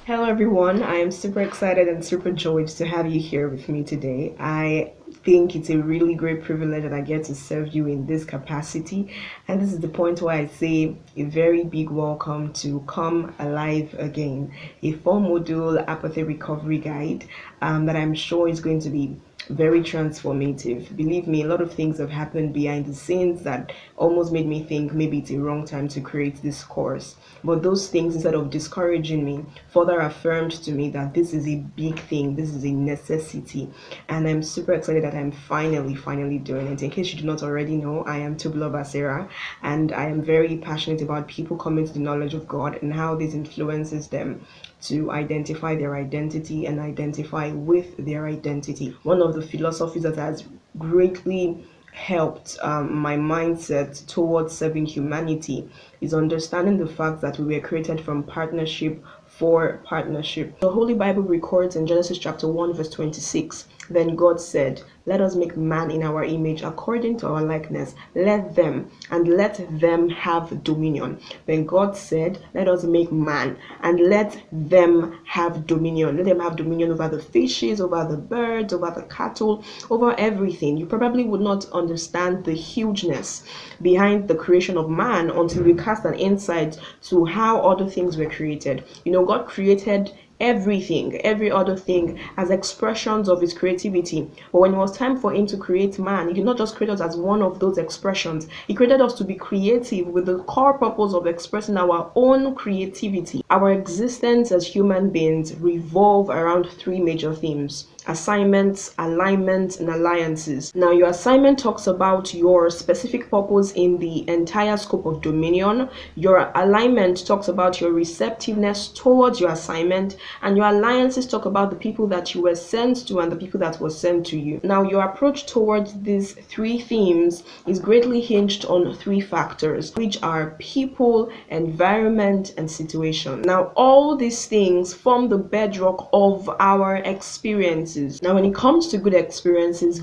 Hello, everyone. I am super excited and super joyed to have you here with me today. I think it's a really great privilege that I get to serve you in this capacity. And this is the point where I say a very big welcome to Come Alive Again, a 4 module apathy recovery guide that I'm sure is going to be very transformative. Believe me, a lot of things have happened behind the scenes that almost made me think maybe it's a wrong time to create this course. But those things, instead of discouraging me, further affirmed to me that this is a big thing, this is a necessity. And I'm super excited that I'm finally doing it. In case you do not already know, I am Tobiloba Sarah, and I am very passionate about people coming to the knowledge of God and how this influences them to identify their identity and identify with their identity. One of the philosophies that has greatly helped my mindset towards serving humanity is understanding the fact that we were created from partnership for partnership. The Holy Bible records in Genesis chapter 1 verse 26, then God said, let us make man in our image according to our likeness. Let them have dominion. Then God said, let us make man and let them have dominion. Let them have dominion over the fishes, over the birds, over the cattle, over everything. You probably would not understand the hugeness behind the creation of man until we cast an insight to how other things were created. God created every other thing as expressions of his creativity. But when it was time for him to create man, he did not just create us as one of those expressions. He created us to be creative with the core purpose of expressing our own creativity. Our existence as human beings revolve around three major themes: assignments, alignment, and alliances. Now, your assignment talks about your specific purpose in the entire scope of dominion. Your alignment talks about your receptiveness towards your assignment, and your alliances talk about the people that you were sent to and the people that were sent to you. Now, your approach towards these three themes is greatly hinged on three factors, which are people, environment, and situation. Now, all these things form the bedrock of our experiences. Now, when it comes to good experiences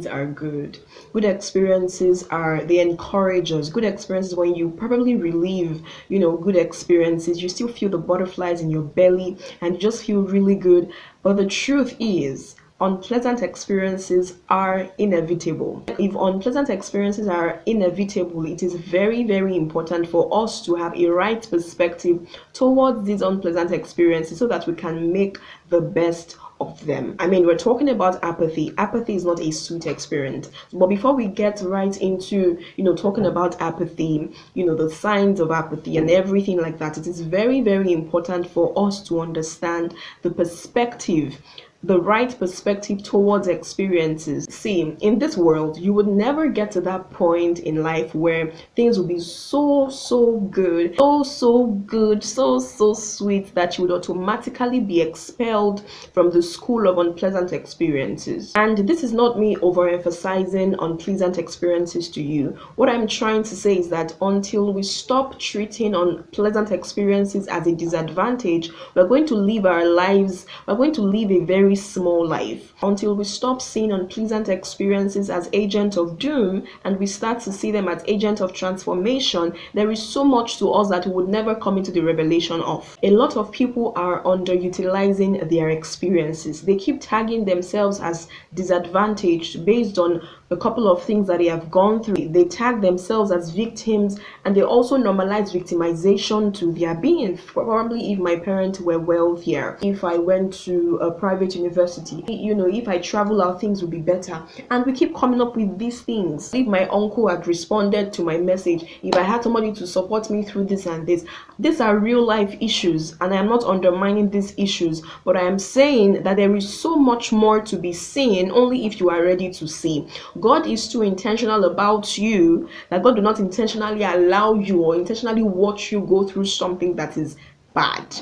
are good. Good experiences they encourage us. Good experiences, when you probably relive, good experiences, you still feel the butterflies in your belly and you just feel really good. But the truth is, unpleasant experiences are inevitable. If unpleasant experiences are inevitable, it is very, very important for us to have a right perspective towards these unpleasant experiences so that we can make the best of them. We're talking about apathy. Apathy is not a sweet experience. But before we get right into, talking about apathy, the signs of apathy and everything like that, it is very, very important for us to understand the right perspective towards experiences. See, in this world, you would never get to that point in life where things will be so good, so sweet that you would automatically be expelled from the school of unpleasant experiences. And this is not me overemphasizing unpleasant experiences to you. What I'm trying to say is that until we stop treating unpleasant experiences as a disadvantage, we're going to live a very small life. Until we stop seeing unpleasant experiences as agents of doom and we start to see them as agents of transformation, there is so much to us that we would never come into the revelation of. A lot of people are underutilizing their experiences. They keep tagging themselves as disadvantaged based on a couple of things that they have gone through. They tag themselves as victims, and they also normalize victimization to their being. Probably if my parents were wealthier, if I went to a private university, if I travel out, things would be better. And we keep coming up with these things. If my uncle had responded to my message, if I had somebody to support me through this and this. These are real life issues, and I am not undermining these issues, but I am saying that there is so much more to be seen only if you are ready to see. God is too intentional about you that God do not intentionally allow you or intentionally watch you go through something that is bad.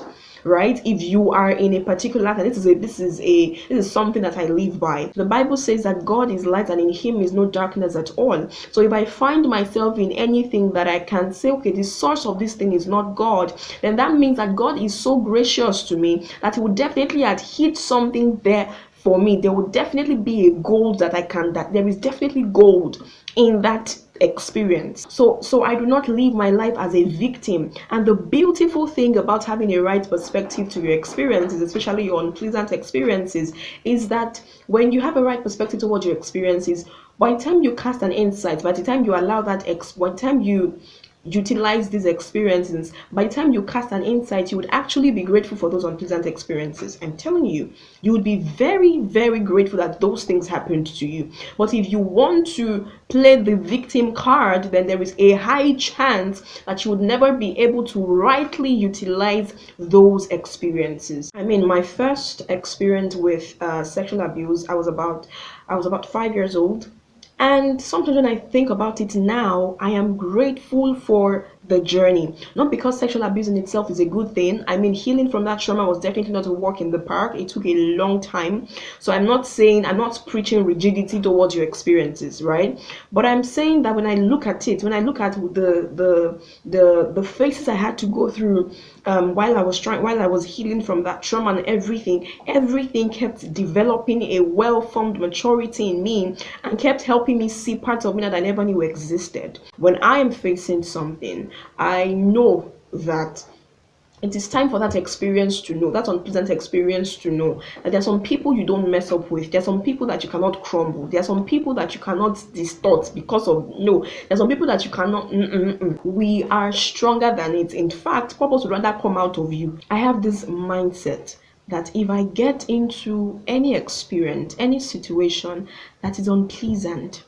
Right? If you are in a particular, and this is something that I live by. The Bible says that God is light and in him is no darkness at all. So if I find myself in anything that I can say, okay, the source of this thing is not God, then that means that God is so gracious to me that he would definitely have hid something there for me. There would definitely be a gold that there is definitely gold in that experience. So I do not live my life as a victim. And the beautiful thing about having a right perspective to your experiences, especially your unpleasant experiences, is that when you have a right perspective towards your experiences, by the time you cast an insight, by the time you allow by the time you utilize these experiences, by the time you cast an insight, you would actually be grateful for those unpleasant experiences. I'm telling you, you would be very, very grateful that those things happened to you. But if you want to play the victim card, then there is a high chance that you would never be able to rightly utilize those experiences. I mean, my first experience with sexual abuse, I was about 5 years old. And sometimes when I think about it now, I am grateful for the journey. Not because sexual abuse in itself is a good thing. I mean, healing from that trauma was definitely not a walk in the park. It took a long time. So I'm not preaching rigidity towards your experiences, right? But I'm saying that when I look at it, when I look at the phases I had to go through while I was healing from that trauma and everything kept developing a well-formed maturity in me and kept helping me see parts of me that I never knew existed. When I am facing something, I know that it is time for that experience to know, that unpleasant experience to know that there are some people you don't mess up with. There are some people that you cannot crumble. There are some people that you cannot distort because of no. There are some people that you cannot. We are stronger than it. In fact, purpose would rather come out of you. I have this mindset that if I get into any experience, any situation that is unpleasant,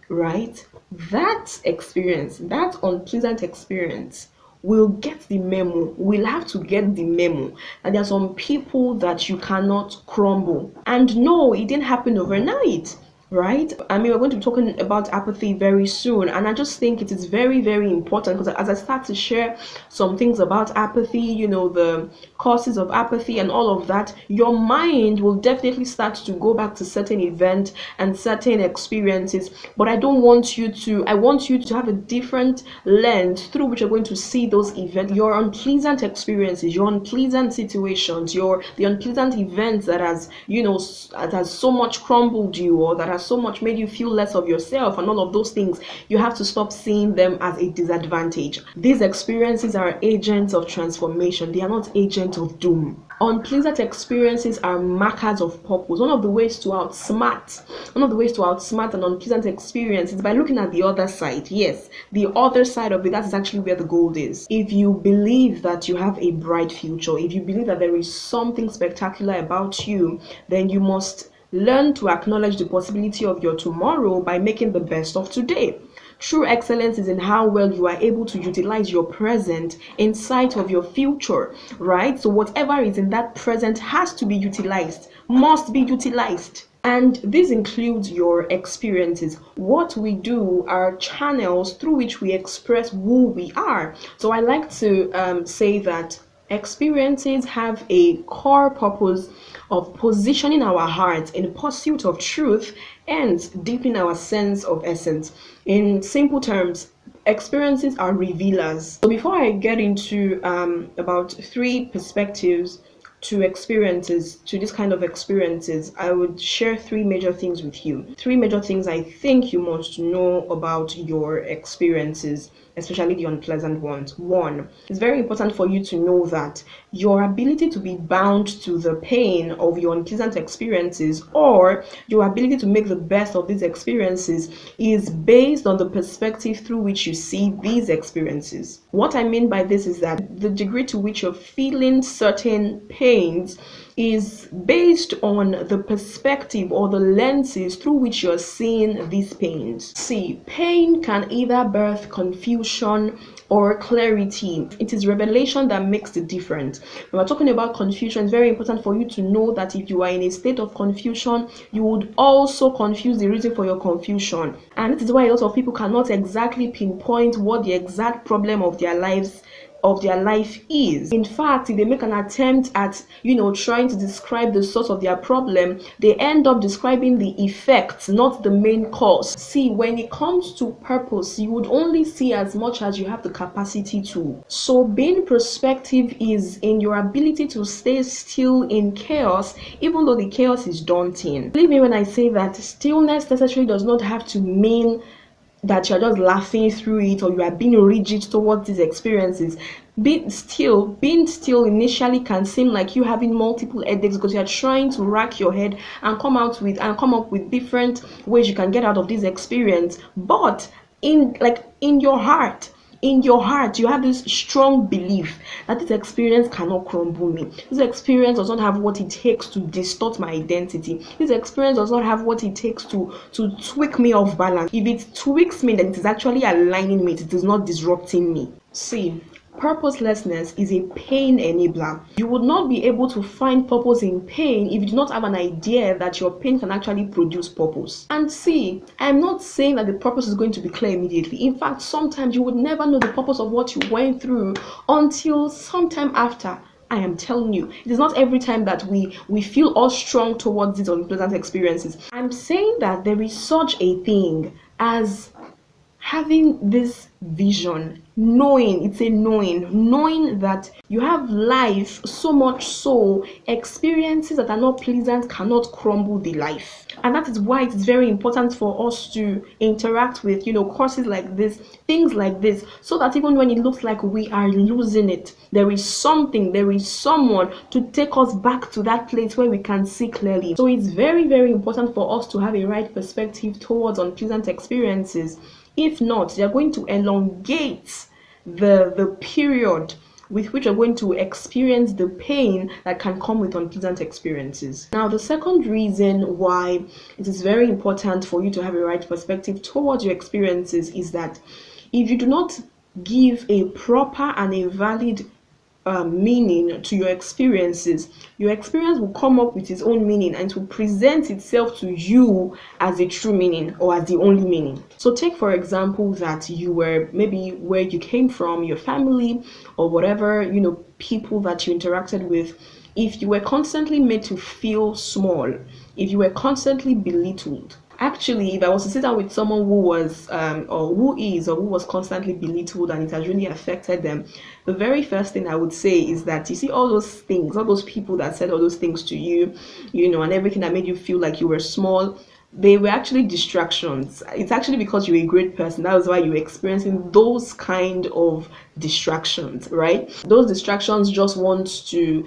right? That experience, that unpleasant experience, will get the memo. We'll have to get the memo that there are some people that you cannot crumble. And no, it didn't happen overnight. Right? I mean, we're going to be talking about apathy very soon, and I just think it is very, very important because as I start to share some things about apathy, you know, the causes of apathy and all of that, your mind will definitely start to go back to certain events and certain experiences. But I want you to have a different lens through which you're going to see those events, your unpleasant experiences, your unpleasant situations, the unpleasant events that has so much crumbled you or that has so much made you feel less of yourself and all of those things. You have to stop seeing them as a disadvantage. These experiences are agents of transformation. They are not agents of doom. Unpleasant experiences are markers of purpose. One of the ways to outsmart an unpleasant experience is by looking at the other side. Yes, the other side of it, that is actually where the gold is. If you believe that you have a bright future, if you believe that there is something spectacular about you, then you must learn to acknowledge the possibility of your tomorrow by making the best of today. True excellence is in how well you are able to utilize your present in sight of your future, right? So whatever is in that present has to be utilized, must be utilized. And this includes your experiences. What we do are channels through which we express who we are. So I like to say that experiences have a core purpose of positioning our hearts in pursuit of truth and deepening our sense of essence. In simple terms, experiences are revealers. So before I get into about 3 perspectives to this kind of experiences, I would share 3 major things with you. 3 major things I think you must know about your experiences, especially the unpleasant ones. 1, it's very important for you to know that your ability to be bound to the pain of your unpleasant experiences or your ability to make the best of these experiences is based on the perspective through which you see these experiences. What I mean by this is that the degree to which you're feeling certain pains is based on the perspective or the lenses through which you're seeing these pains. See, pain can either birth confusion or clarity. It is revelation that makes the difference. When we're talking about confusion, it's very important for you to know that if you are in a state of confusion, you would also confuse the reason for your confusion. And this is why a lot of people cannot exactly pinpoint what the exact problem of their life is. In fact, if they make an attempt at trying to describe the source of their problem, they end up describing the effects, not the main cause. See, when it comes to purpose, you would only see as much as you have the capacity to. So being prospective is in your ability to stay still in chaos, even though the chaos is daunting. Believe me when I say that stillness necessarily does not have to mean that you're just laughing through it, or you are being rigid towards these experiences. Being still initially can seem like you having multiple headaches because you're trying to rack your head and come up with different ways you can get out of this experience. But in your heart you have this strong belief that this experience cannot crumble me. This experience does not have what it takes to distort my identity. This experience does not have what it takes to tweak me off balance. If it tweaks me, then it is actually aligning me. It is not disrupting me. See, purposelessness is a pain enabler. You would not be able to find purpose in pain if you do not have an idea that your pain can actually produce purpose. And see, I'm not saying that the purpose is going to be clear immediately. In fact, sometimes you would never know the purpose of what you went through until sometime after. I am telling you, it is not every time that we feel all strong towards these unpleasant experiences. I'm saying that there is such a thing as having this vision, knowing that you have life, so much so experiences that are not pleasant cannot crumble the life. And that is why it is very important for us to interact with courses like this, things like this, so that even when it looks like we are losing it, there is someone to take us back to that place where we can see clearly. So it's very, very important for us to have a right perspective towards unpleasant experiences. If not, they're going to elongate the period with which you're going to experience the pain that can come with unpleasant experiences. Now, the second reason why it is very important for you to have a right perspective towards your experiences is that if you do not give a proper and a valid meaning to your experiences, your experience will come up with its own meaning and it will present itself to you as a true meaning or as the only meaning. So take for example that you were maybe where you came from, your family or whatever, people that you interacted with. If you were constantly made to feel small, if you were constantly belittled. Actually, if I was to sit down with someone who was or who was constantly belittled and it has really affected them, the very first thing I would say is that you see all those things, all those people that said all those things to you, and everything that made you feel like you were small, they were actually distractions. It's actually because you're a great person. That was why you were experiencing those kind of distractions, right? Those distractions just wants to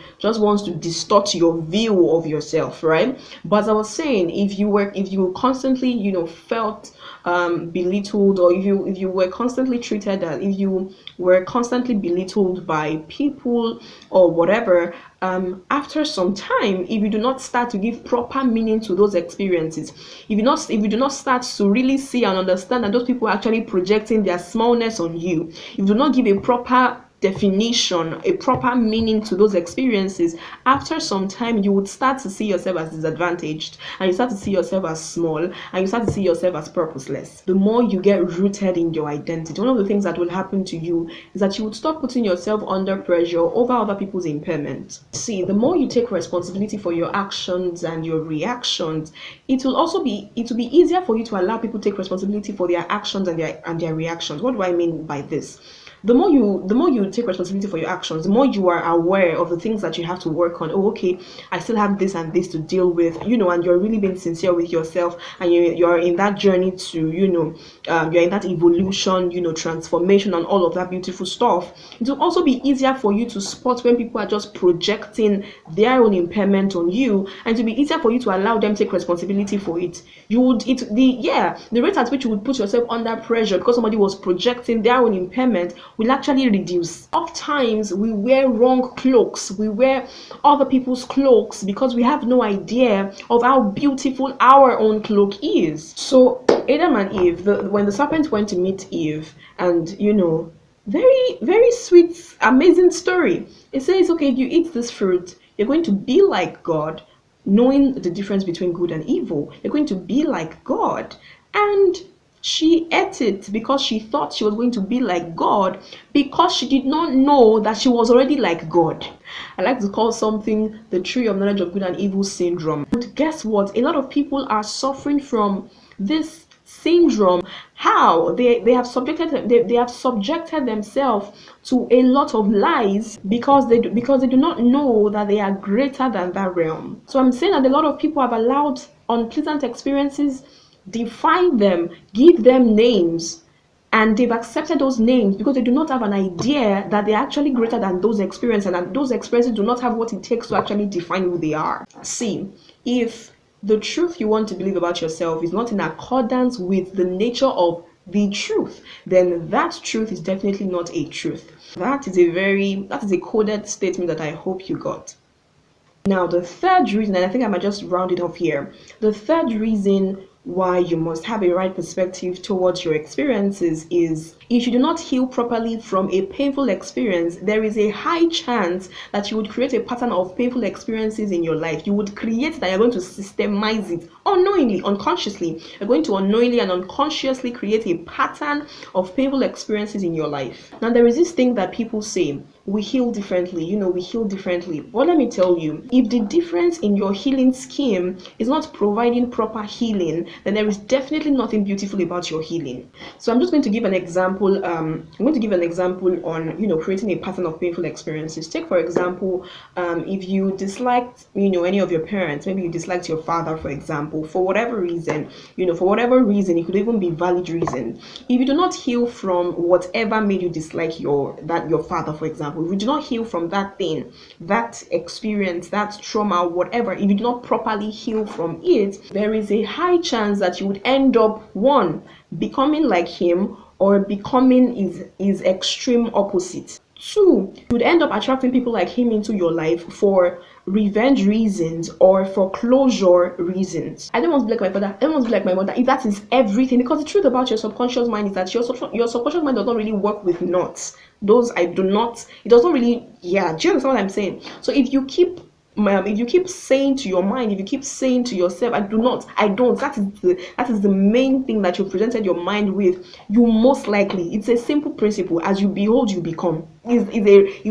distort your view of yourself, right? But as I was saying, if you constantly felt belittled, or if you were constantly treated as, if you were constantly belittled by people or whatever, after some time, if you do not start to give proper meaning to those experiences, if you do not start to really see and understand that those people are actually projecting their smallness on you, if you do not give a proper definition, a proper meaning to those experiences, after some time you would start to see yourself as disadvantaged, and you start to see yourself as small, and you start to see yourself as purposeless. The more you get rooted in your identity, one of the things that will happen to you is that you would stop putting yourself under pressure over other people's impairment. See, the more you take responsibility for your actions and your reactions, it will be easier for you to allow people to take responsibility for their actions and their reactions. What do I mean by this? The more you take responsibility for your actions, the more you are aware of the things that you have to work on. Oh, okay, I still have this and this to deal with, and you're really being sincere with yourself, and you're in that journey to, you're in that evolution, transformation and all of that beautiful stuff. It will also be easier for you to spot when people are just projecting their own impairment on you, and to be easier for you to allow them to take responsibility for it. The rate at which you would put yourself under pressure because somebody was projecting their own impairment will actually reduce. Oftentimes we wear wrong cloaks, we wear other people's cloaks because we have no idea of how beautiful our own cloak is. So Adam and Eve, when the serpent went to meet Eve, and very, very sweet, amazing story. It says, okay, if you eat this fruit, you're going to be like God, knowing the difference between good and evil. You're going to be like God. And she ate it because she thought she was going to be like God, because she did not know that she was already like God. I like to call something the tree of knowledge of good and evil syndrome. And guess what? A lot of people are suffering from this syndrome. How? They have subjected themselves to a lot of lies because they do not know that they are greater than that realm. So I'm saying that a lot of people have allowed unpleasant experiences define them, give them names, and they've accepted those names because they do not have an idea that they're actually greater than those experiences, and that those experiences do not have what it takes to actually define who they are. See, if the truth you want to believe about yourself is not in accordance with the nature of the truth, then that truth is definitely not a truth. That is a coded statement that I hope you got. Now, the third reason, and I think I might just round it off here, the third reason why you must have a right perspective towards your experiences is if you do not heal properly from a painful experience, there is a high chance that you would create a pattern of painful experiences in your life. You would create that, you're going to systemize it unknowingly, unconsciously. You're going to unknowingly and unconsciously create a pattern of painful experiences in your life. Now, there is this thing that people say, we heal differently, we heal differently. But let me tell you, if the difference in your healing scheme is not providing proper healing, then there is definitely nothing beautiful about your healing. So I'm just going to give an example. I'm going to give an example on, creating a pattern of painful experiences. Take, for example, if you disliked, any of your parents, maybe you disliked your father, for example, for whatever reason, it could even be valid reason. If you do not heal from whatever made you dislike your father, for example, if you do not heal from that thing, that experience, that trauma, whatever, if you do not properly heal from it, there is a high chance that you would end up, one, becoming like him, or becoming his extreme opposite. Two, you would end up attracting people like him into your life for revenge reasons or for closure reasons. I don't want to be like my father, I don't want to be like my mother, if that is everything. Because the truth about your subconscious mind is that your subconscious mind does not really work with knots. It does not really, do you understand what I'm saying? So if you keep saying to your mind, if you keep saying to yourself, I don't, that is the main thing that you presented your mind with, you most likely, it's a simple principle, as you behold, you become. Is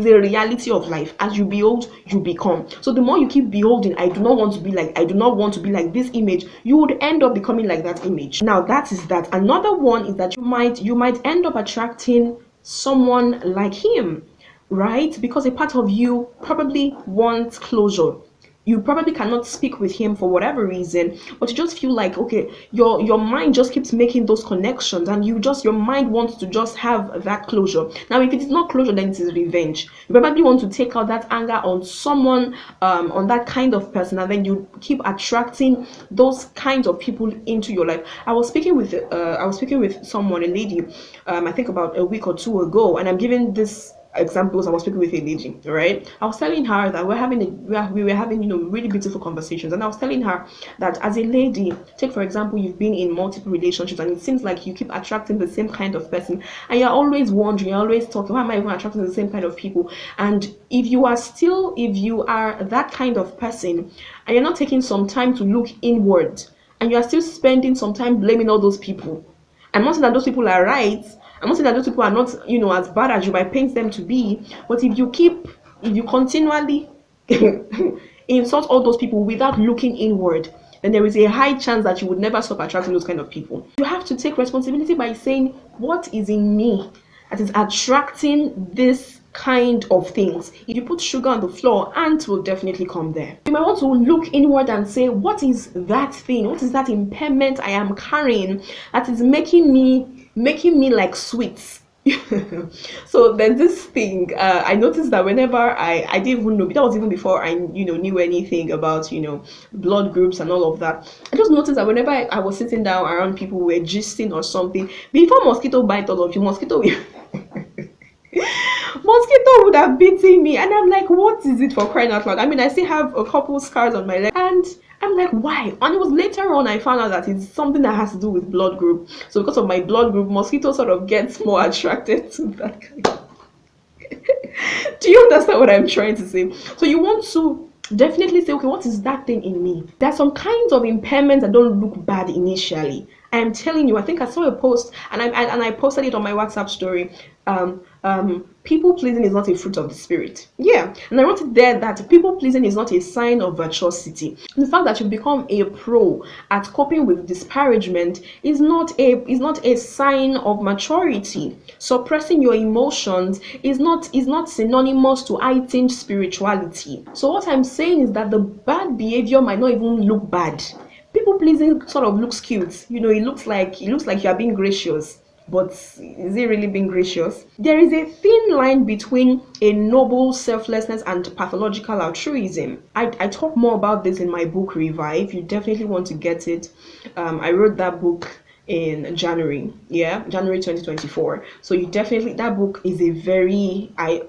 a reality of life. As you behold, you become. So the more you keep beholding, I do not want to be like this image, you would end up becoming like that image. Now that is that. Another one is that you might end up attracting someone like him, right? Because a part of you probably wants closure. You probably cannot speak with him for whatever reason, but you just feel like, okay, your mind just keeps making those connections, and your mind wants to just have that closure. Now, if it is not closure, then it is revenge. You probably want to take out that anger on someone, on that kind of person, and then you keep attracting those kinds of people into your life. I was speaking with someone, a lady, I think about a week or two ago, and I'm giving this examples. I was speaking with a lady, right? I was telling her that we were having really beautiful conversations, and I was telling her that as a lady, take for example, you've been in multiple relationships, and it seems like you keep attracting the same kind of person, and you're always wondering, you're always talking, why am I even attracting the same kind of people? And if you are that kind of person, and you're not taking some time to look inward, and you are still spending some time blaming all those people, I'm not saying that those people are right, I'm not saying that those people are not, as bad as you might paint them to be, but if you continually insult all those people without looking inward, then there is a high chance that you would never stop attracting those kind of people. You have to take responsibility by saying, what is in me that is attracting this kind of things? If you put sugar on the floor, ants will definitely come there. You might want to look inward and say, what is that thing? What is that impairment I am carrying that is making me like sweets? So there's this thing, I noticed that whenever I didn't even know, that was even before I knew anything about blood groups and all of that. I just noticed that whenever I was sitting down around people who were gisting or something, before mosquito bite all of you, mosquito would have beaten me, and I'm like, what is it, for crying out loud? I mean, I still have a couple scars on my leg, and I'm like, why? And it was later on I found out that it's something that has to do with blood group. So because of my blood group, mosquito sort of gets more attracted to that kind of... Do you understand what I'm trying to say? So you want to definitely say, okay, what is that thing in me? There are some kinds of impairments that don't look bad initially. I'm telling you, I think I saw a post, and I posted it on my WhatsApp story. People pleasing is not a fruit of the spirit. Yeah, and I wrote it there that people pleasing is not a sign of virtuosity. The fact that you become a pro at coping with disparagement is not a sign of maturity. Suppressing your emotions is not synonymous to heightened spirituality. So what I'm saying is that the bad behavior might not even look bad. People pleasing sort of looks cute. It looks like you are being gracious, but is it really being gracious? There is a thin line between a noble selflessness and pathological altruism. I talk more about this in my book Revive. You definitely want to get it. I wrote that book in January, yeah, January 2024. So that book is a very I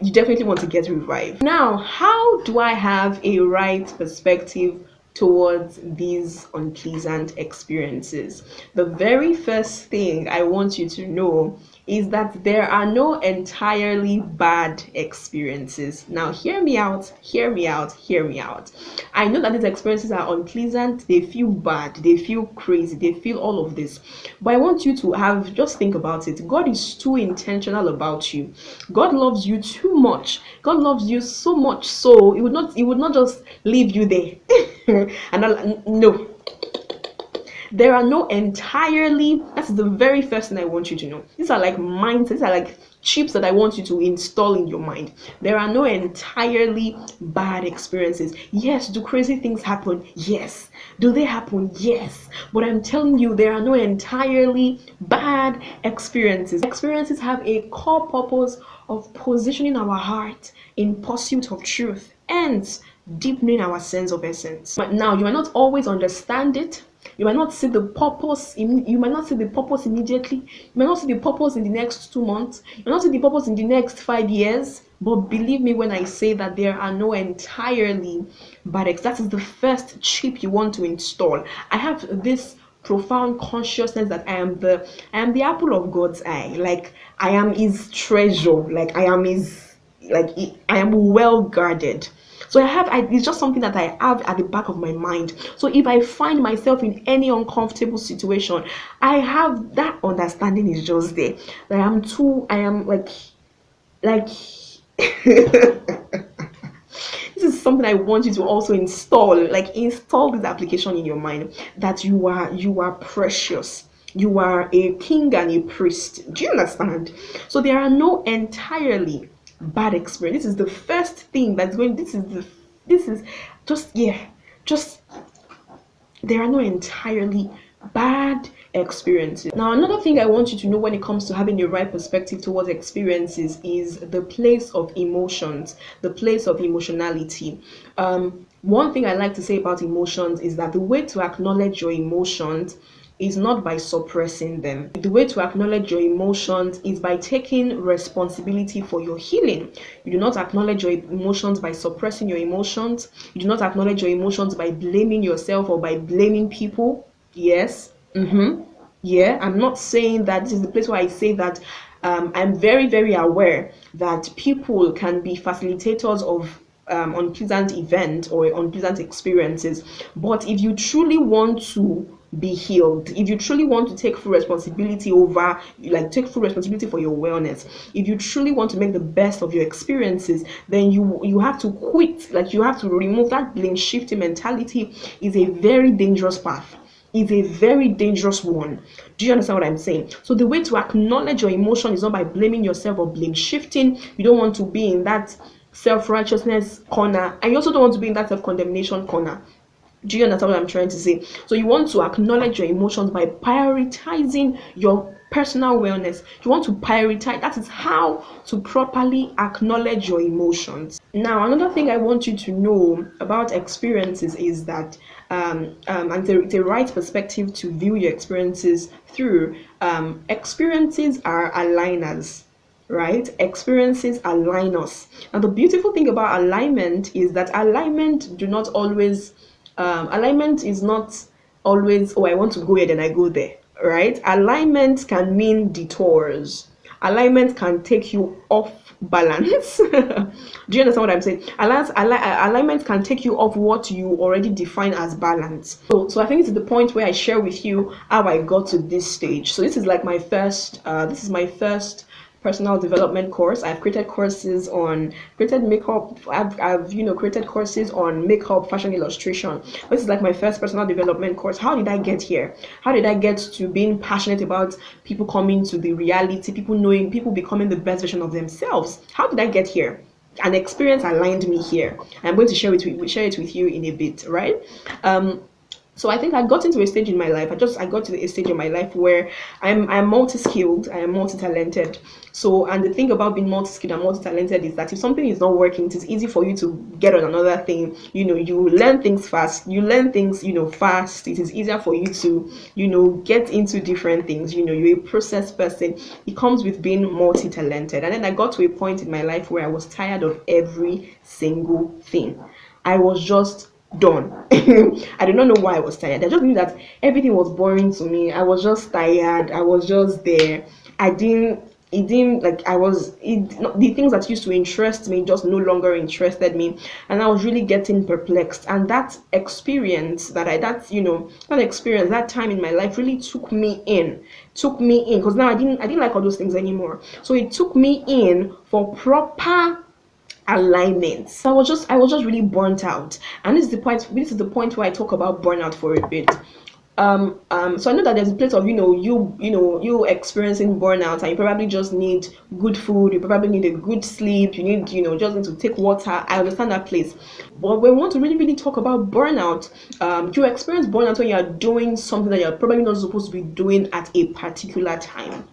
you definitely want to get revived. Now, how do I have a right perspective towards these unpleasant experiences? The very first thing I want you to know is that there are no entirely bad experiences. Now, hear me out, hear me out, hear me out. I know that these experiences are unpleasant, they feel bad, they feel crazy, they feel all of this. But I want you to just think about it. God is too intentional about you. God loves you too much. God loves you so much so he would not just leave you there. No, there are no entirely, that's the very first thing I want you to know. These are like mindsets, these are like chips that I want you to install in your mind. There are no entirely bad experiences. Yes, do crazy things happen? Yes. Do they happen? Yes. But I'm telling you, there are no entirely bad experiences. Experiences have a core purpose of positioning our heart in pursuit of truth and deepening our sense of essence. But now, you might not always understand it. You might not see the purpose. You might not see the purpose immediately. You might not see the purpose in the next 2 months. You might not see the purpose in the next 5 years. But believe me when I say that there are no entirely bad experiences. That is the first chip you want to install. I have this profound consciousness that I am the apple of God's eye. Like, I am His treasure. Like, I am well guarded. So it's just something that I have at the back of my mind. So if I find myself in any uncomfortable situation, I have that understanding is just there. That I am like this is something I want you to also install. Like, install this application in your mind that you are precious. You are a king and a priest. Do you understand? So there are no entirely bad experience. This is the first thing that's going. This is just there are no entirely bad experiences. Now, another thing I want you to know when it comes to having the right perspective towards experiences is the place of emotions, the place of emotionality. One thing I like to say about emotions is that the way to acknowledge your emotions is not by suppressing them. The way to acknowledge your emotions is by taking responsibility for your healing. You do not acknowledge your emotions by suppressing your emotions. You do not acknowledge your emotions by blaming yourself or by blaming people. Yes. Yeah, I'm not saying that. This is the place where I say that I'm very, very aware that people can be facilitators of unpleasant events or unpleasant experiences. But if you truly want to be healed, if you truly want to take full responsibility take full responsibility for your wellness, if you truly want to make the best of your experiences, then you have to quit. Like, you have to remove that blame shifting mentality. Is a very dangerous path. Is a very dangerous one. Do you understand what I'm saying? So the way to acknowledge your emotion is not by blaming yourself or blame shifting. You don't want to be in that self-righteousness corner, and you also don't want to be in that self-condemnation corner. Do you understand what I'm trying to say? So you want to acknowledge your emotions by prioritizing your personal wellness. You want to prioritize. That is how to properly acknowledge your emotions. Now, another thing I want you to know about experiences is that and the right perspective to view your experiences through, experiences are aligners. Right? Experiences align us. And the beautiful thing about alignment is that alignment is not always, oh, I want to go here, then I go there. Right? Alignment can mean detours. Alignment can take you off balance. Do you understand what I'm saying? Alignment can take you off what you already define as balance. So I think it's the point where I share with you how I got to this stage. So this is like my first personal development course. I've created makeup. I've created courses on makeup, fashion illustration. This is like my first personal development course. How did I get here? How did I get to being passionate about people coming to the reality, people knowing, people becoming the best version of themselves? How did I get here? an experience aligned me here. I'm going to share it with you in a bit, right? So I think I got into a stage in my life. I got to a stage in my life where I'm multi-skilled, I am multi-talented. So, and the thing about being multi-skilled and multi-talented is that if something is not working, it is easy for you to get on another thing. You learn things fast. You learn things, fast. It is easier for you to, get into different things. You're a process person. It comes with being multi-talented. And then I got to a point in my life where I was tired of every single thing. I was just done. I did not know why I was tired. I just knew that everything was boring to me. I was just tired. I was just there. It didn't like I was it, the things that used to interest me just no longer interested me, and I was really getting perplexed. And that experience that time in my life really took me in because now I didn't like all those things anymore. So it took me in for proper alignment. So I was just really burnt out. And this is the point where I talk about burnout for a bit. So I know that there's a place of you experiencing burnout, and you probably just need good food, you probably need a good sleep, you need just need to take water. I understand that place. But when we want to really really talk about burnout, you experience burnout when you are doing something that you're probably not supposed to be doing at a particular time.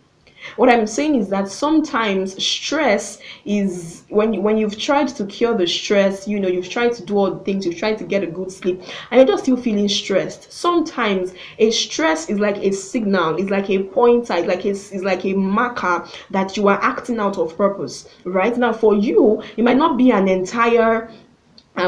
What I'm saying is that sometimes stress is when you've tried to cure the stress, you've tried to do all the things, you've tried to get a good sleep, and you're just still feeling stressed. Sometimes a stress is like a signal, it's like a pointer, it's like a marker that you are acting out of purpose. Right now, for you, it might not be an entire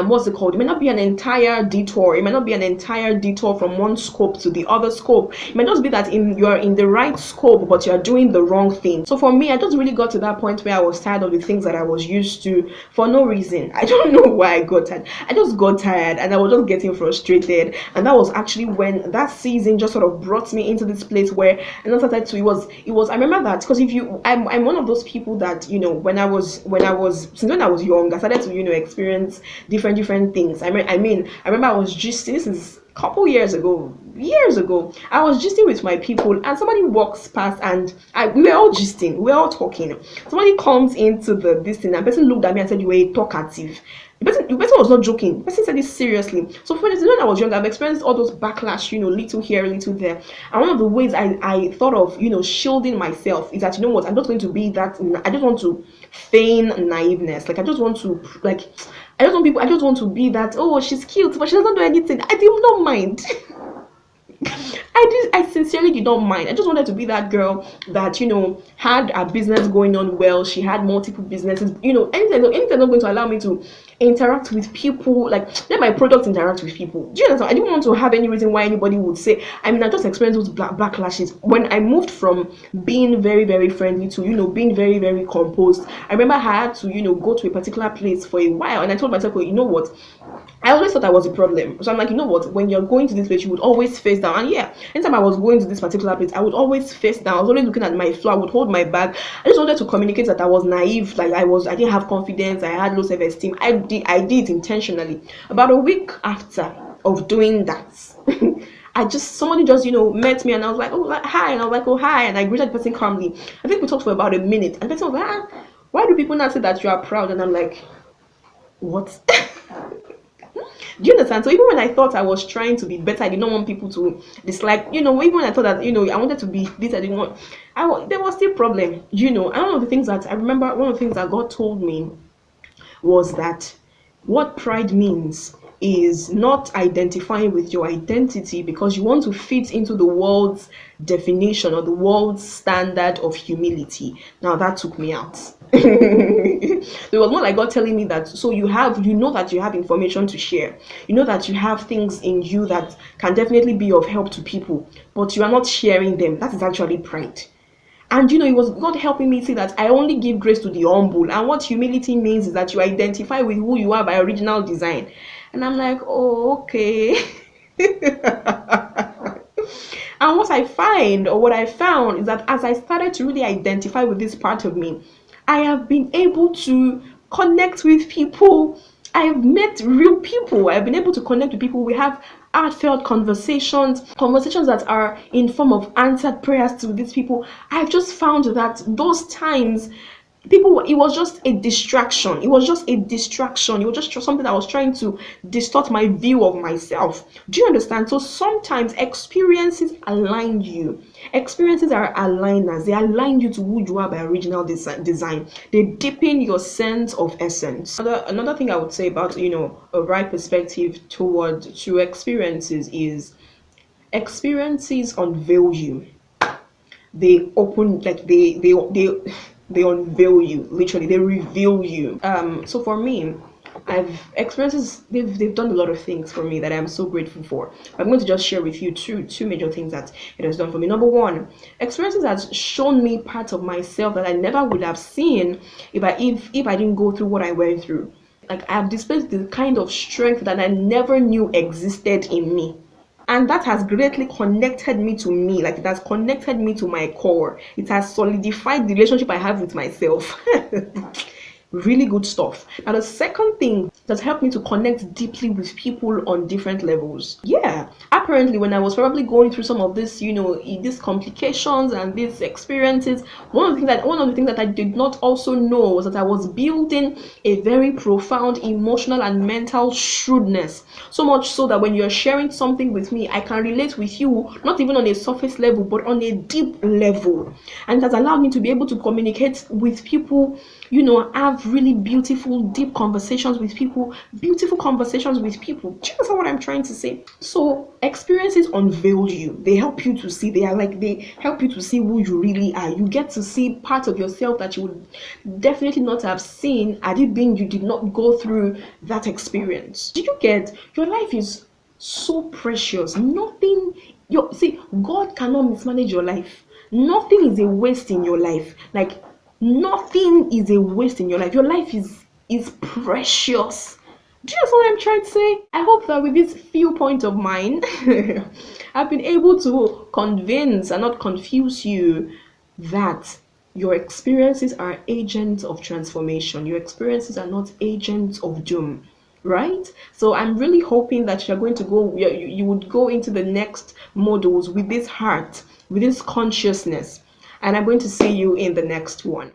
what's it called? It may not be an entire detour. It might not be an entire detour from one scope to the other scope. It might just be that you're in the right scope, but you're doing the wrong thing. So for me, I just really got to that point where I was tired of the things that I was used to for no reason. I don't know why I got tired. I just got tired and I was just getting frustrated. And that was actually when that season just sort of brought me into this place where and I started to it was I remember that because I'm one of those people that when I was since when I was young, I started to experience different things. I remember I was just this is a couple years ago. I was gisting with my people, and somebody walks past, and we were all gisting, we were all talking. Somebody comes into this thing, and the person looked at me and said, "You were talkative." The person was not joking. The person said this seriously. So when I was young, I've experienced all those backlash, little here, little there. And one of the ways I thought of, shielding myself is that, what, I'm not going to be that. I just want to feign naiveness. Like, I just want to, I just want to be that, oh, she's cute, but she doesn't do anything. I do not mind. I sincerely did not mind. I just wanted to be that girl that had a business going on well. She had multiple businesses. Anything not going to allow me to interact with people. Like, let my product interact with people. Do you understand? I didn't want to have any reason why anybody would say. I just experienced those backlashes when I moved from being very very friendly to being very very composed. I remember I had to go to a particular place for a while, and I told myself, well, you know what? I always thought I was a problem. So I'm like, you know what? When you're going to this place, you would always face down. And yeah, anytime I was going to this particular place, I would always face down. I was always looking at my floor. I would hold my bag. I just wanted to communicate that I was naive. Like I didn't have confidence. I had low self-esteem. I did it intentionally. About a week after of doing that, somebody just met me, and I was like, oh, hi. And I was like, oh, hi. And I greeted the person calmly. I think we talked for about a minute. And the person was like, why do people not say that you are proud? And I'm like, what? Do you understand? So even when I thought I was trying to be better, I did not want people to dislike, even when I thought that, I wanted to be this, I didn't want, there was still problem, and one of the things that I remember, one of the things that God told me was that what pride means is not identifying with your identity because you want to fit into the world's definition or the world's standard of humility. Now that took me out. It was more like God telling me that so you know that you have information to share, that you have things in you that can definitely be of help to people, but you are not sharing them. That is actually pride. And it was God helping me see that I only give grace to the humble, and what humility means is that you identify with who you are by original design. And I'm like, oh, okay. And what I found is that as I started to really identify with this part of me, I have been able to connect with people. I've met real people. I've been able to connect with people. We have heartfelt conversations that are in form of answered prayers to these people. I've just found that those times People, it was just a distraction. It was just a distraction. It was just something that was trying to distort my view of myself. Do you understand? So sometimes experiences align you. Experiences are aligners. They align you to who you are by original design. They deepen your sense of essence. Another thing I would say about, a right perspective toward to experiences is experiences unveil you. They open, like they unveil you, literally they reveal you. So for me, I've experiences, they've done a lot of things for me that I'm so grateful for. I'm going to just share with you two major things that it has done for me. Number one, experiences has shown me parts of myself that I never would have seen if I didn't go through what I went through. Like, I have displayed the kind of strength that I never knew existed in me, and that has greatly connected me to me. Like, it has connected me to my core. It has solidified the relationship I have with myself. Really good stuff. Now, the second thing that helped me to connect deeply with people on different levels. Yeah, apparently, when I was probably going through some of this, these complications and these experiences, one of the things that I did not also know was that I was building a very profound emotional and mental shrewdness. So much so that when you're sharing something with me, I can relate with you, not even on a surface level, but on a deep level. And it has allowed me to be able to communicate with people, have really beautiful, deep conversations with people, beautiful conversations with people. Do you understand what I'm trying to say? So experiences unveil you. They help you to see. They help you to see who you really are. You get to see part of yourself that you would definitely not have seen had it been you did not go through that experience. Do you get? Your life is so precious. God cannot mismanage your life. Nothing is a waste in your life. Like, nothing is a waste in your life. Your life is precious. Do you know what I'm trying to say? I hope that with this few points of mine, I've been able to convince and not confuse you that your experiences are agents of transformation. Your experiences are not agents of doom. Right? So I'm really hoping that you would go into the next modules with this heart, with this consciousness. And I'm going to see you in the next one.